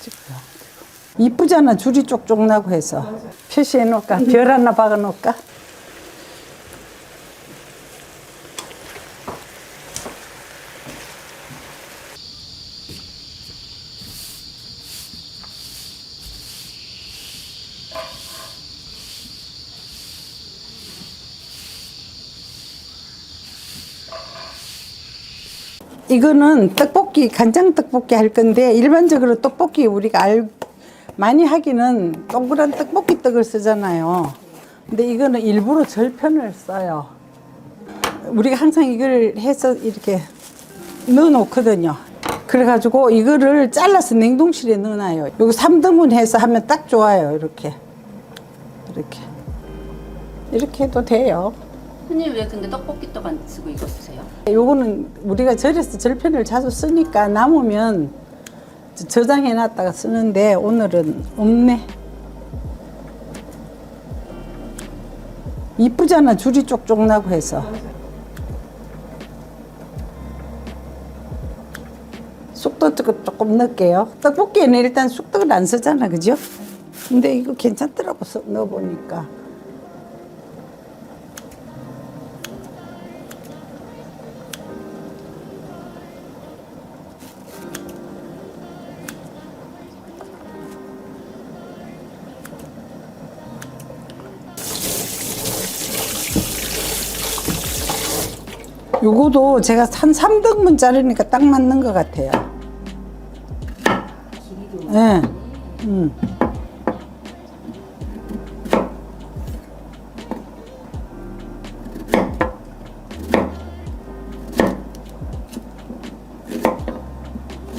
찍어요. 이쁘잖아. 줄이 쪽쪽 나고 해서. 표시해 놓을까? 별 하나 박아 놓을까? 이거는 떡볶이, 간장 떡볶이 할 건데, 일반적으로 떡볶이 우리가 많이 하기는 동그란 떡볶이 떡을 쓰잖아요. 근데 이거는 일부러 절편을 써요. 우리가 항상 이걸 해서 이렇게 넣어 놓거든요. 그래가지고 이거를 잘라서 냉동실에 넣어놔요. 여기 3등분 해서 하면 딱 좋아요. 이렇게 해도 돼요. 손님 왜 근데 떡볶이 떡 안 쓰고 이거 쓰세요? 요거는 우리가 절여서 절편을 자주 쓰니까 남으면 저장해 놨다가 쓰는데 오늘은 없네. 이쁘잖아. 줄이 쪽쪽 나고 해서. 쑥떡 조금 넣을게요. 떡볶이에는 일단 쑥떡을 안 쓰잖아, 그죠? 근데 이거 괜찮더라고 넣어보니까. 요거도 제가 한 3등분 자르니까 딱 맞는 것 같아요. 네.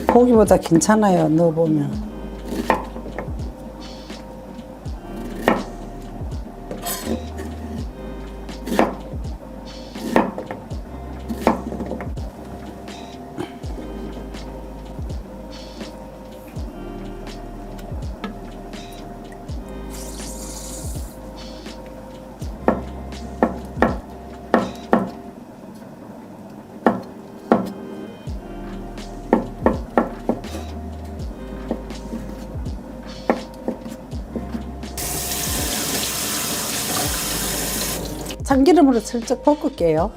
고기보다 괜찮아요, 넣어보면. 참기름으로 슬쩍 볶을게요.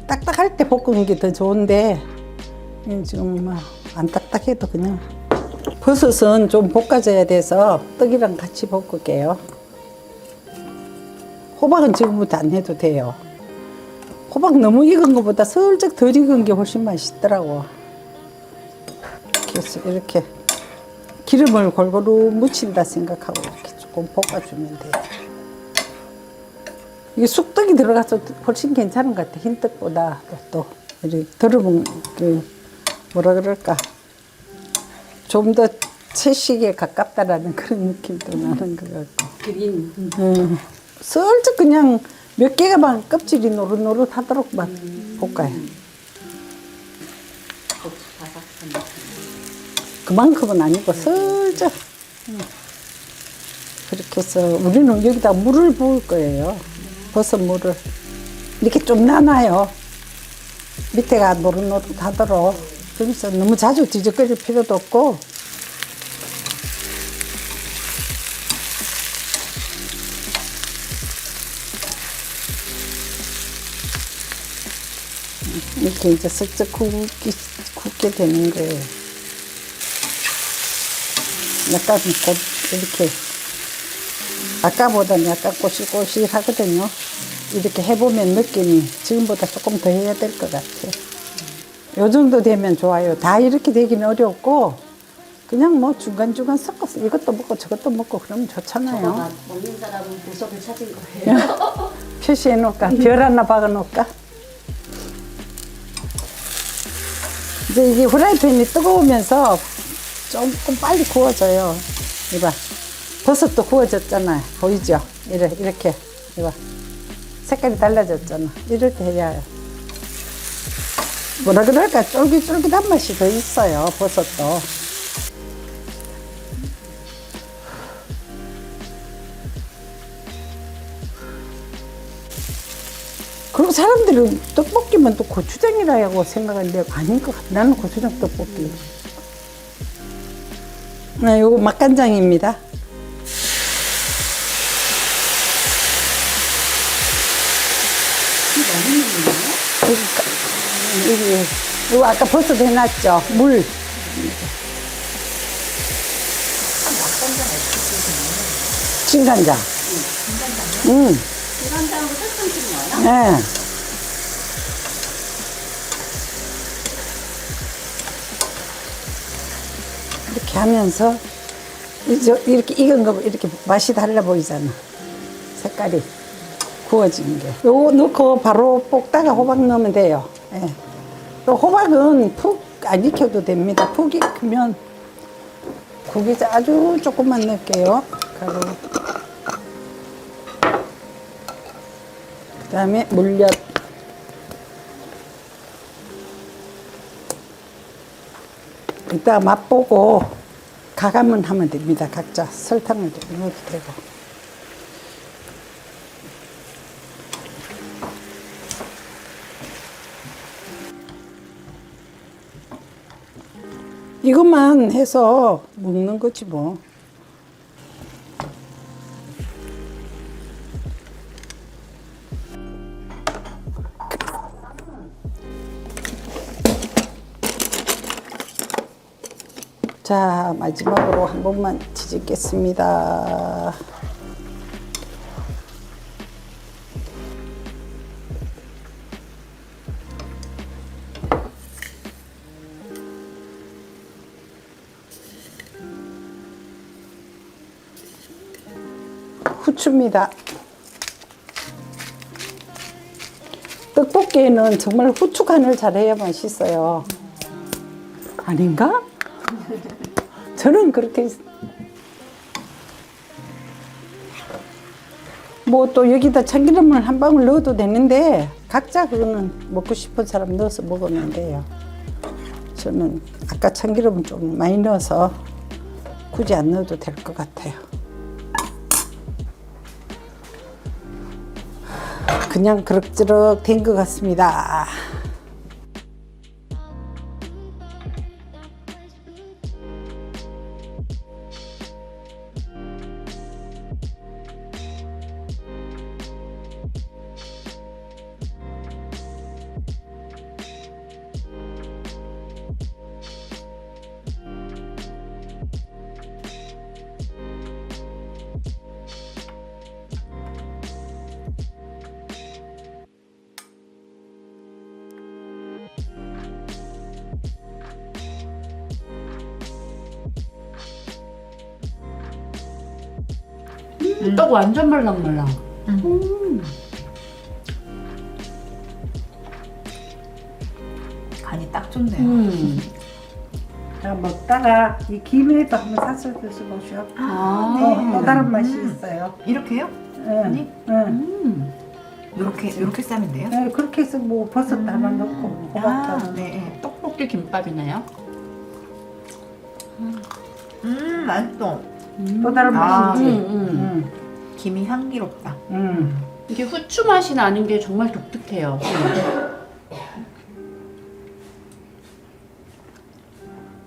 딱딱할 때 볶는 게 더 좋은데 지금 안 딱딱해도 그냥. 버섯은 좀 볶아져야 돼서 떡이랑 같이 볶을게요. 호박은 지금부터 안 해도 돼요. 호박 너무 익은 것보다 슬쩍 덜 익은 게 훨씬 맛있더라고. 그래서 이렇게 기름을 골고루 묻힌다 생각하고 이렇게 조금 볶아주면 돼요. 이게 쑥떡이 들어가서 훨씬 괜찮은 것 같아. 흰떡보다 또 이렇게 들어본 그 뭐라 그럴까, 좀 더 채식에 가깝다라는 그런 느낌도 나는 것 같고. 그린. 슬쩍 그냥 몇 개가만 껍질이 노릇노릇하도록만 볶아요. 그만큼은 아니고 슬쩍. 그렇게 해서 우리는 여기다 물을 부을 거예요. 버섯 물을 이렇게 좀 나눠요. 밑에가 노릇노릇하도록. 그래서 너무 자주 뒤적거릴 필요도 없고. 이렇게 이제 슬쩍 굽게 되는 거예요. 약간 이렇게 아까보다는 약간 꼬실꼬실하거든요. 이렇게 해보면 느낌이 지금보다 조금 더 해야 될 것 같아요. 요 정도 되면 좋아요. 다 이렇게 되기는 어렵고 그냥 뭐 중간중간 섞어서 이것도 먹고 저것도 먹고 그러면 좋잖아요. 먹는 사람은 보석을 찾은 거예요. 표시해 놓을까? 별 하나 박아 놓을까? 이제 이게 후라이팬이 뜨거우면서 조금 빨리 구워져요. 이봐. 버섯도 구워졌잖아요. 보이죠? 이렇게. 이봐. 색깔이 달라졌잖아. 이렇게 해야 뭐라 그럴까? 쫄깃쫄깃한 맛이 더 있어요. 버섯도. 그리고 사람들은 떡볶이면 또 고추장이라고 생각하는데 아닌 것 같아. 나는 고추장 떡볶이. 네, 요거 맛간장입니다. 이거 아까 버섯 해놨죠? 물. 진간장. 계란장으로 설탕 넣어요? 네. 이렇게 하면서 이렇게 익은 거 이렇게 맛이 달라 보이잖아. 색깔이 구워진 게. 요거 넣고 바로 볶다가 호박 넣으면 돼요. 예. 또 호박은 푹 안 익혀도 됩니다. 푹 익으면 고기 아주 조금만 넣을게요. 가루. 그다음에 물엿. 이따 맛보고 가감은 하면 됩니다. 각자 설탕을 좀 넣어도 되고. 이것만 해서 먹는 거지 뭐. 자, 마지막으로 한 번만 뒤집겠습니다. 후추입니다. 떡볶이에는 정말 후추 간을 잘해야 맛있어요. 아닌가? 저는 그렇게 뭐 또 여기다 참기름을 한 방울 넣어도 되는데 각자 그거는 먹고 싶은 사람 넣어서 먹으면 돼요. 저는 아까 참기름을 좀 많이 넣어서 굳이 안 넣어도 될 것 같아요. 그냥 그럭저럭 된 것 같습니다. 떡 완전 말랑말랑. 간이 딱 좋네요. 자, 먹다가 이 김에도 한번 사서 드셔보시오. 네. 또 다른 맛이 있어요. 이렇게요? 응. 아니? 응. 이렇게 싸면 돼요? 네, 그렇게 해서 뭐 버섯 하나 넣고 호박하고. 네. 떡볶이 김밥이네요. 맛있어. 또 다른 아, 맛이지. 음. 김이 향기롭다. 이게 후추 맛이 나는 게 정말 독특해요.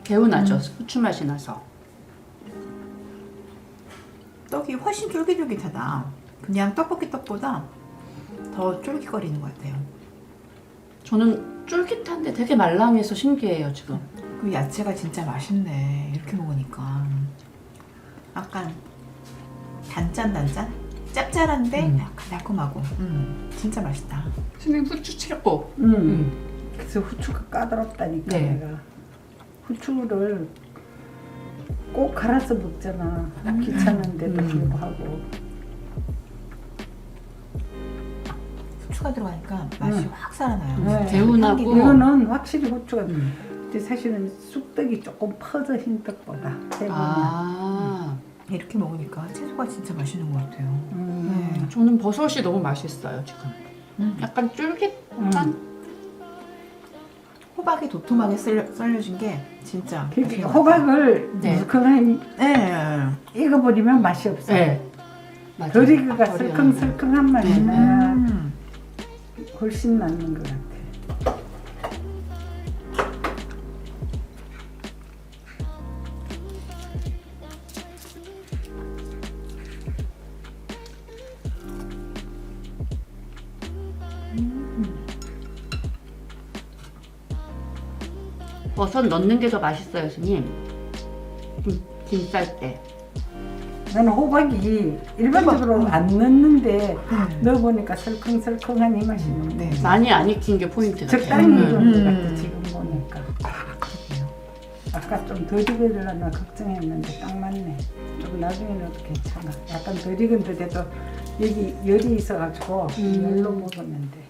개운하죠. 후추 맛이 나서. 떡이 훨씬 쫄깃쫄깃하다. 그냥 떡볶이 떡보다 더 쫄깃거리는 것 같아요. 저는 쫄깃한데 되게 말랑해서 신기해요 지금. 그 야채가 진짜 맛있네. 이렇게 먹으니까 약간 단짠 짭짤한데 약간 달콤하고 진짜 맛있다. 선생님 후추 최고. 그래서 후추가 까다롭다니까 네. 내가. 후추를 꼭 갈아서 먹잖아. 귀찮은데도 불구하고. 후추가 들어가니까 맛이 확 살아나요. 네. 개운하고. 이거는 확실히 후추가. 근데 사실은 쑥떡이 조금 퍼져 흰떡보다. 아, 이렇게 먹으니까 채소가 진짜 맛있는 것 같아요. 네. 저는 버섯이 너무 맛있어요 지금. 약간 쫄깃한. 호박이 도톰하게 썰려진 게 진짜 맛있는 것 같아요. 호박을 네. 무스근하게 네. 익어버리면 맛이 없어요. 네. 맞아요. 덜 익어가 덜 설컹설컹한 맛이 네. 나야 훨씬 낫는 것 같아. 버섯 넣는 게 더 맛있어요, 스님. 김 쌀 때. 나는 호박이 일반적으로 안 넣는데 넣어보니까 설컹설컹한 이 맛이 나네. 네. 많이 안 익힌 게 포인트 같아요. 적당히 익은 것 음. 같아 지금 보니까. 아까 좀 덜 익으려나 걱정했는데 딱 맞네. 좀 나중에는 괜찮아. 약간 덜 익은데도 여기 열이 있어가지고 열로 먹으면 돼.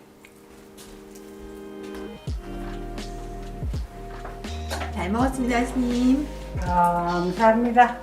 잘 먹었습니다, 스님. 감사합니다.